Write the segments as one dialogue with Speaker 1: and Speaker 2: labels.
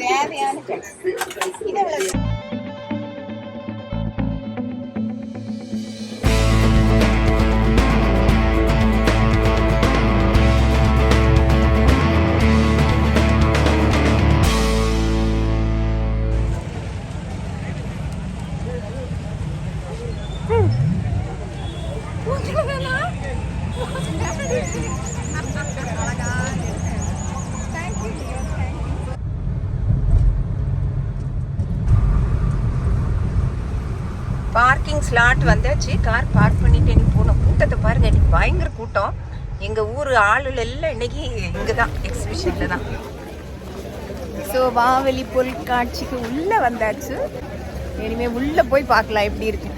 Speaker 1: தேவையான parking slot வந்தாச்சு. Car park பண்ணிட்டு நீ போன கூட்டத்தை பாருங்க, இன்னைக்கு பயங்கர கூட்டம். எங்கள் ஊர் ஆளுல எல்லாம் இன்னைக்கு இங்கே தான் எக்ஸிபிஷனில் தான். ஸோ வாவலி பொருட்காட்சிக்கு உள்ளே வந்தாச்சு. இனிமேல் உள்ளே போய் பார்க்கலாம் எப்படி இருக்கு.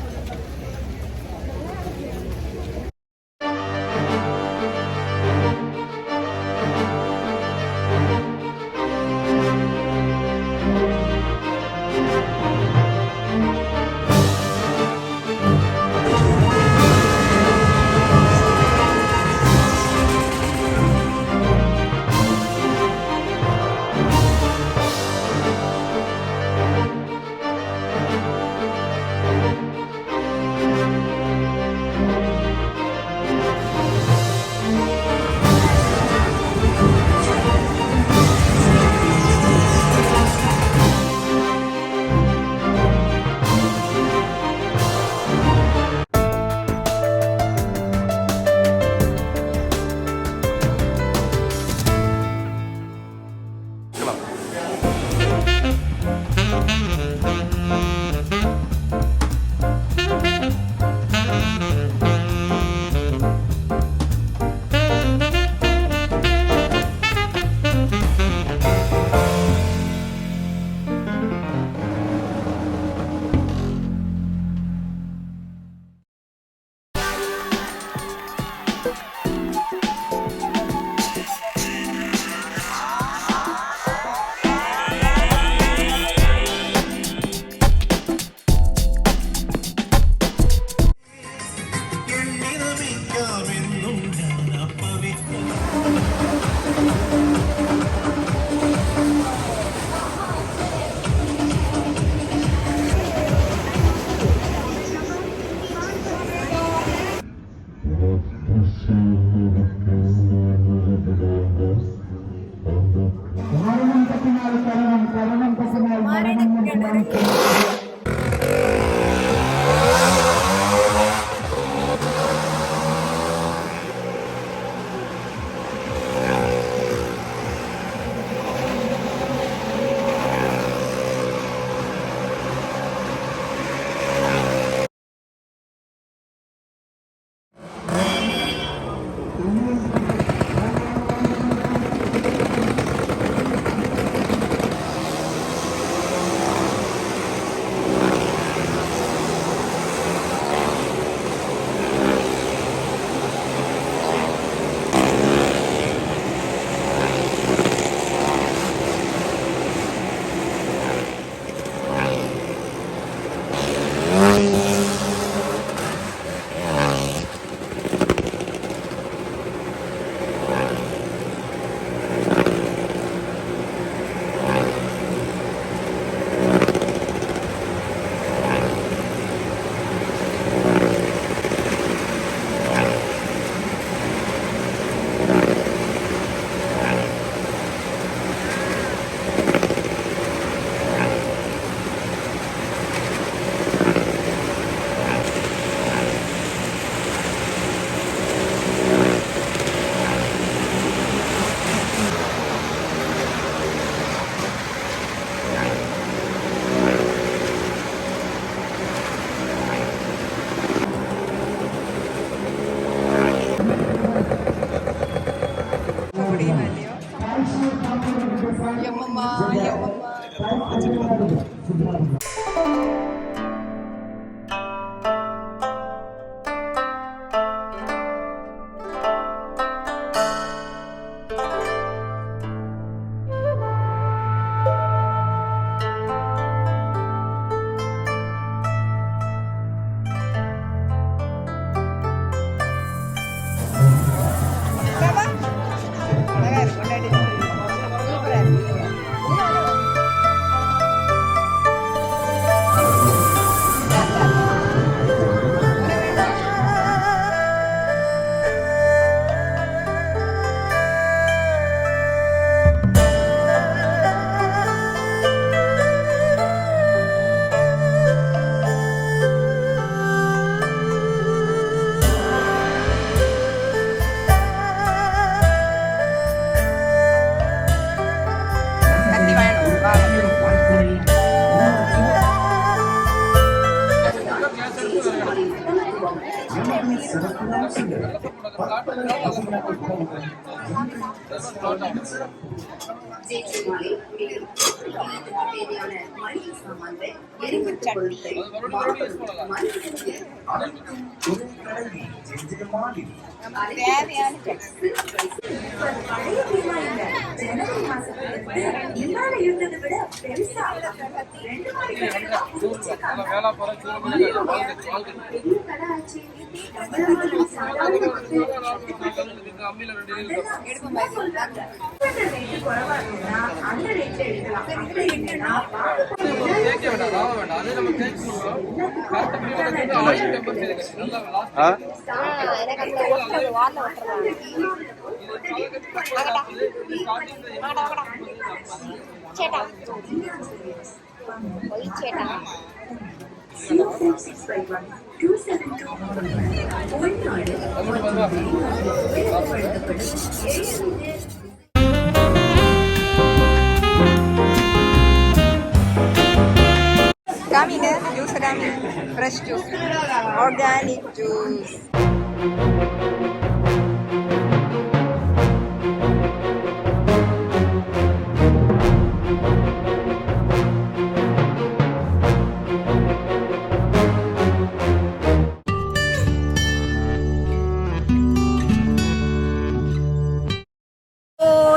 Speaker 1: காமிங்க ஜூஸ் காமிங்க ஃப்ரெஷ் ஜூஸ் ஆர்கானிக் ஜூஸ்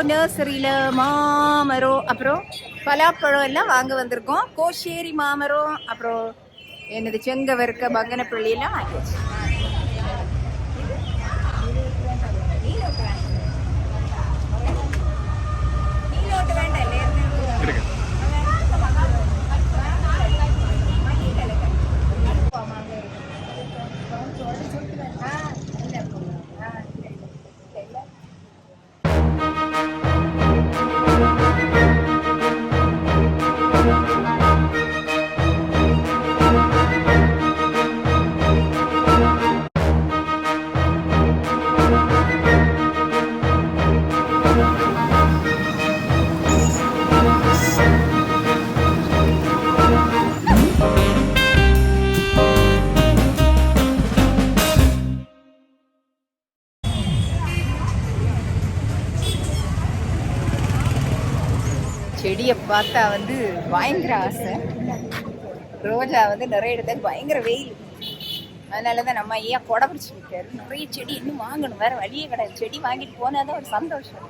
Speaker 1: நர்சரியில மாமரம் அப்புறம் பலாப்பழம் எல்லாம் வாங்க வந்திருக்கோம். கோஷேரி மாமரம் அப்புறம் என்னது செங்கவர்க்க பங்கனப்பள்ளி எல்லாம் வாங்கியாச்சு. செடியை பார்த்தா வந்து பயங்கர ஆசை. ரோஜா வந்து நிறைய இடத்துல பயங்கர வெயில், அதனால தான் நம்ம ஐயா கொடை பிடிச்சி விட்டாரு. நிறைய செடி இன்னும் வாங்கணும், வேற வழியே கிடையாது. செடி வாங்கிட்டு போனாதான் ஒரு சந்தோஷம்.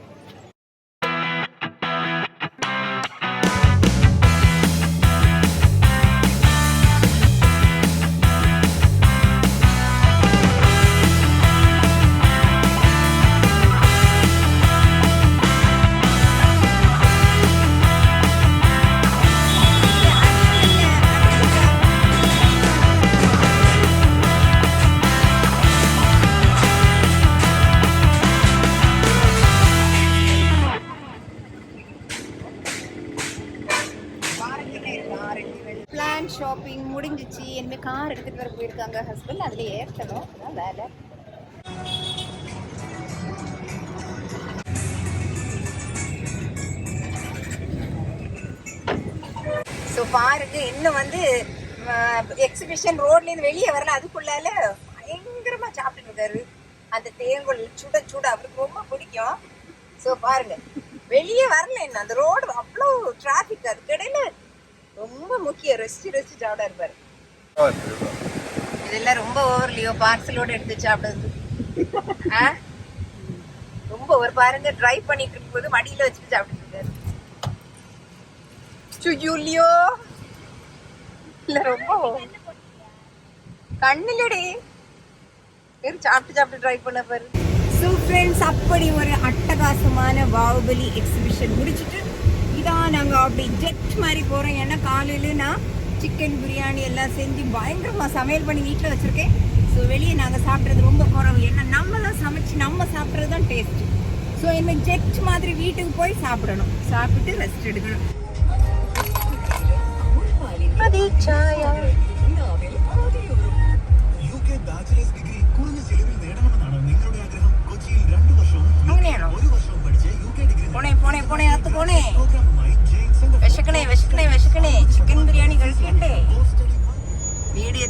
Speaker 1: பிளான் ஷாப்பிங் முடிஞ்சிச்சு. இனிமேல் கார் எடுத்துட்டு வர போயிருக்காங்க ஹஸ்பண்ட், அதுல ஏற்றணும். அதான் வேலை. ஸோ பாருங்க, இன்னும் வந்து எக்ஸிபிஷன் ரோட்லேருந்து வெளியே வரல, அதுக்குள்ளால பயங்கரமா சாப்பிட்டு இருக்காரு. அந்த தேங்கல் சுட சுட அவருக்கு ரொம்ப பிடிக்கும். ஸோ பாருங்க, வெளியே வரல, என்ன அந்த ரோடு அவ்வளோ டிராஃபிக். அதுக்கு இடையில ரொம்ப முக்கியம், ரசிச்சு சாப்பிட இருப்பாரு. இதெல்லாம் ரொம்ப ஓவர்லியோ, பார்சலோட எடுத்து சாப்பிடுறது ரொம்ப ஒரு பாருங்க. ட்ரைவ் பண்ணிட்டு இருக்கும்போது மடியில வச்சுட்டு சாப்பிட்டு இருக்காரு. சுஜூலியோ இல்ல ரொம்ப கண்ணுலடி சாப்பிட்டு ட்ரை பண்ண பாரு. ஸோ ஃப்ரெண்ட்ஸ், அப்படி ஒரு அட்டகாசமான பாகுபலி எக்ஸிபிஷன் முடிச்சுட்டு இதான் நாங்கள் அப்படி ஜெட் மாதிரி போகிறோம். ஏன்னா காலையில் நான் சிக்கன் பிரியாணி எல்லாம் செஞ்சு பயங்கரமாக சமையல் பண்ணி வீட்டில் வச்சுருக்கேன். ஸோ வெளியே நாங்கள் சாப்பிட்றது ரொம்ப குறவு. ஏன்னா நம்ம தான் சமைச்சு நம்ம சாப்பிட்றது தான் டேஸ்ட்டு. ஸோ இனிமேல் ஜெட் மாதிரி வீட்டுக்கு போய் சாப்பிடணும், சாப்பிட்டு ரெஸ்ட் எடுக்கணும். വിശക്കണേ ചിക്കൻ ബിരിയാണി കഴിക്കണ്ടേ? വീഡിയോ